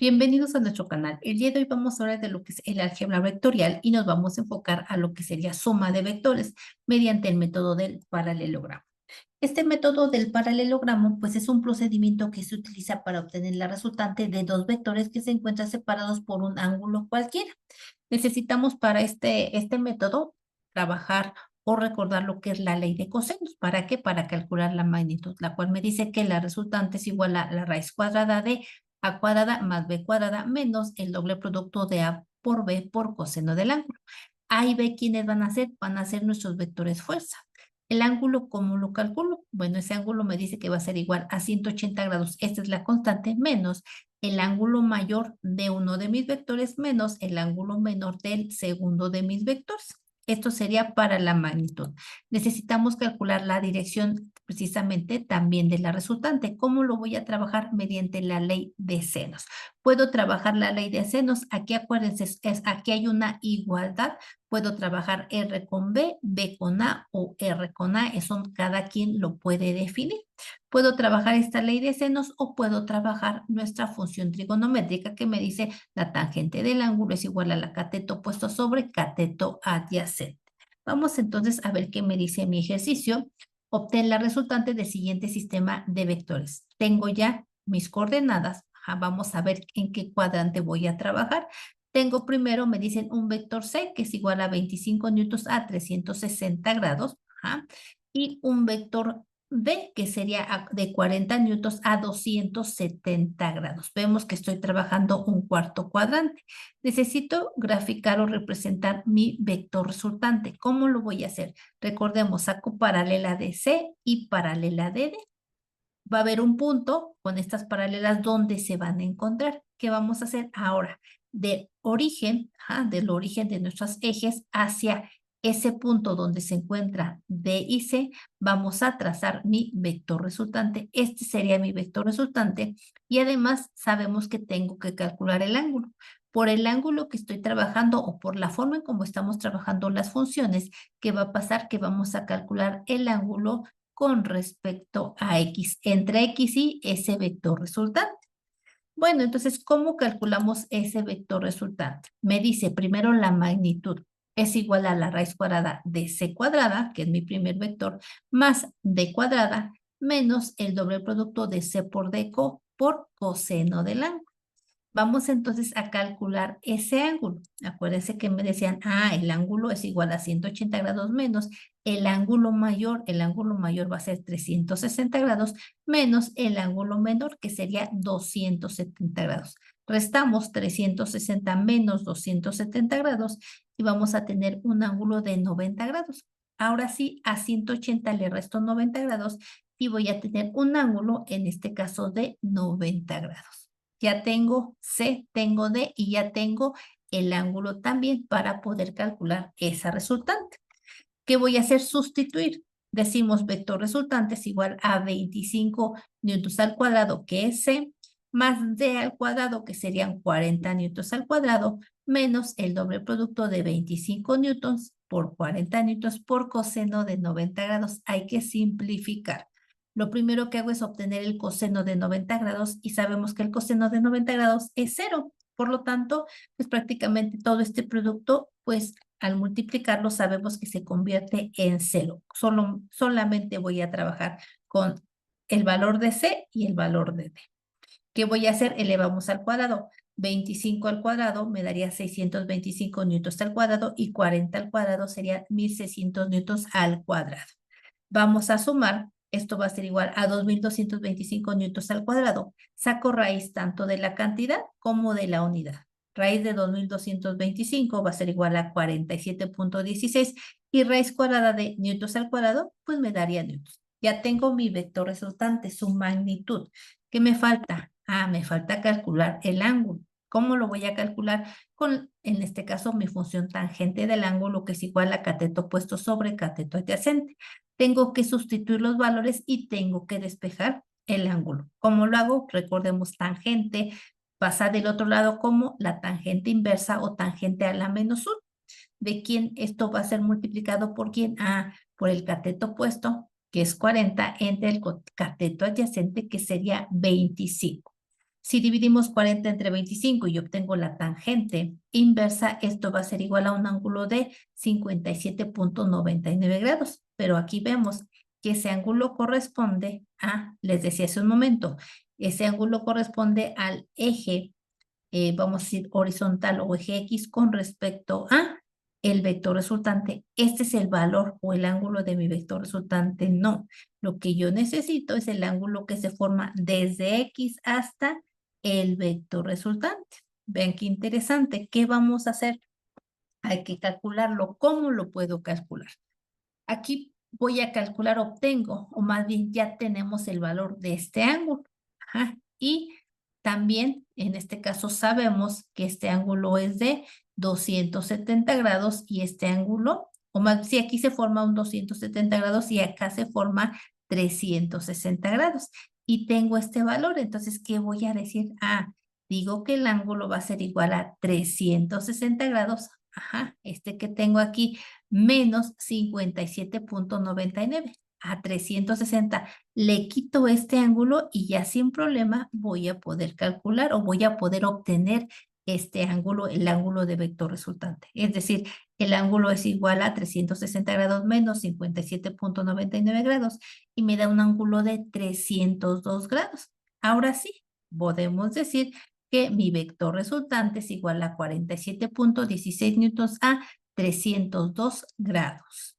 Bienvenidos a nuestro canal. El día de hoy vamos a hablar de lo que es el álgebra vectorial y nos vamos a enfocar a lo que sería suma de vectores mediante el método del paralelogramo. Este método del paralelogramo pues es un procedimiento que se utiliza para obtener la resultante de dos vectores que se encuentran separados por un ángulo cualquiera. Necesitamos para este método trabajar o recordar lo que es la ley de cosenos. ¿Para qué? Para calcular la magnitud, la cual me dice que la resultante es igual a la raíz cuadrada de a cuadrada más b cuadrada menos el doble producto de a por b por coseno del ángulo. A y b, ¿quiénes van a ser? Van a ser nuestros vectores fuerza. El ángulo, ¿cómo lo calculo? Bueno, ese ángulo me dice que va a ser igual a 180 grados. Esta es la constante menos el ángulo mayor de uno de mis vectores menos el ángulo menor del segundo de mis vectores. Esto sería para la magnitud. Necesitamos calcular la dirección precisamente también de la resultante. ¿Cómo lo voy a trabajar? Mediante la ley de senos. Puedo trabajar la ley de senos. Aquí acuérdense, aquí hay una igualdad. Puedo trabajar R con B, B con A o R con A. Eso cada quien lo puede definir. Puedo trabajar esta ley de senos o puedo trabajar nuestra función trigonométrica que me dice la tangente del ángulo es igual a la cateto opuesto sobre cateto adyacente. Vamos entonces a ver qué me dice mi ejercicio. Obtén la resultante del siguiente sistema de vectores. Tengo ya mis coordenadas. Vamos a ver en qué cuadrante voy a trabajar. Tengo primero, me dicen un vector C que es igual a 25 newtons a 360 grados. Y un vector B, que sería de 40 newtons a 270 grados. Vemos que estoy trabajando un cuarto cuadrante. Necesito graficar o representar mi vector resultante. ¿Cómo lo voy a hacer? Recordemos, saco paralela de C y paralela de D. Va a haber un punto con estas paralelas donde se van a encontrar. ¿Qué vamos a hacer ahora? Del origen de nuestros ejes hacia ese punto donde se encuentra D y C, vamos a trazar mi vector resultante. Este sería mi vector resultante y además sabemos que tengo que calcular el ángulo. Por el ángulo que estoy trabajando o por la forma en cómo estamos trabajando las funciones, ¿qué va a pasar? Que vamos a calcular el ángulo con respecto a X, entre X y ese vector resultante. Bueno, entonces, ¿cómo calculamos ese vector resultante? Me dice primero la magnitud es igual a la raíz cuadrada de C cuadrada, que es mi primer vector, más D cuadrada, menos el doble producto de C por D por coseno del ángulo. Vamos entonces a calcular ese ángulo. Acuérdense que me decían, el ángulo es igual a 180 grados menos el ángulo mayor va a ser 360 grados menos el ángulo menor, que sería 270 grados. Restamos 360 menos 270 grados y vamos a tener un ángulo de 90 grados. Ahora sí, a 180 le resto 90 grados y voy a tener un ángulo, en este caso, de 90 grados. Ya tengo C, tengo D y ya tengo el ángulo también para poder calcular esa resultante. ¿Qué voy a hacer? Sustituir. Decimos vector resultante es igual a 25 newtons al cuadrado, que es C, más D al cuadrado, que serían 40 newtons al cuadrado, menos el doble producto de 25 newtons por 40 newtons por coseno de 90 grados. Hay que simplificar. Lo primero que hago es obtener el coseno de 90 grados y sabemos que el coseno de 90 grados es 0. Por lo tanto, pues prácticamente todo este producto, pues al multiplicarlo sabemos que se convierte en 0. Solamente voy a trabajar con el valor de C y el valor de D. ¿Qué voy a hacer? Elevamos al cuadrado. 25 al cuadrado me daría 625 newtons al cuadrado y 40 al cuadrado sería 1600 newtons al cuadrado. Vamos a sumar. Esto va a ser igual a 2225 newtons al cuadrado. Saco raíz tanto de la cantidad como de la unidad. Raíz de 2225 va a ser igual a 47.16 y raíz cuadrada de newtons al cuadrado, pues me daría newtons. Ya tengo mi vector resultante, su magnitud. ¿Qué me falta? Me falta calcular el ángulo. ¿Cómo lo voy a calcular? Con, en este caso, mi función tangente del ángulo, que es igual a cateto opuesto sobre cateto adyacente. Tengo que sustituir los valores y tengo que despejar el ángulo. ¿Cómo lo hago? Recordemos tangente, pasa del otro lado como la tangente inversa o tangente a la menos 1. ¿De quién esto va a ser multiplicado por quién? Por el cateto opuesto, que es 40, entre el cateto adyacente, que sería 25. Si dividimos 40 entre 25 y obtengo la tangente inversa, esto va a ser igual a un ángulo de 57.99 grados. Pero aquí vemos que ese ángulo corresponde a, les decía hace un momento, ese ángulo corresponde al eje, vamos a decir horizontal o eje X con respecto a el vector resultante. Este es el valor o el ángulo de mi vector resultante. No, lo que yo necesito es el ángulo que se forma desde X hasta el vector resultante. Vean qué interesante. ¿Qué vamos a hacer? Hay que calcularlo. ¿Cómo lo puedo calcular? Aquí voy a calcular, obtengo, o más bien ya tenemos el valor de este ángulo. Ajá. Y también, en este caso, sabemos que este ángulo es de 270 grados y este ángulo, o más, si aquí se forma un 270 grados y acá se forma 360 grados. Y tengo este valor, entonces, ¿qué voy a decir? Ah, digo que el ángulo va a ser igual a 360 grados. Ajá, este que tengo aquí menos 57.99 a 360. Le quito este ángulo y ya sin problema voy a poder calcular o voy a poder obtener este ángulo, el ángulo de vector resultante. Es decir, el ángulo es igual a 360 grados menos 57.99 grados y me da un ángulo de 302 grados. Ahora sí, podemos decir que mi vector resultante es igual a 47.16 newtons a 302 grados.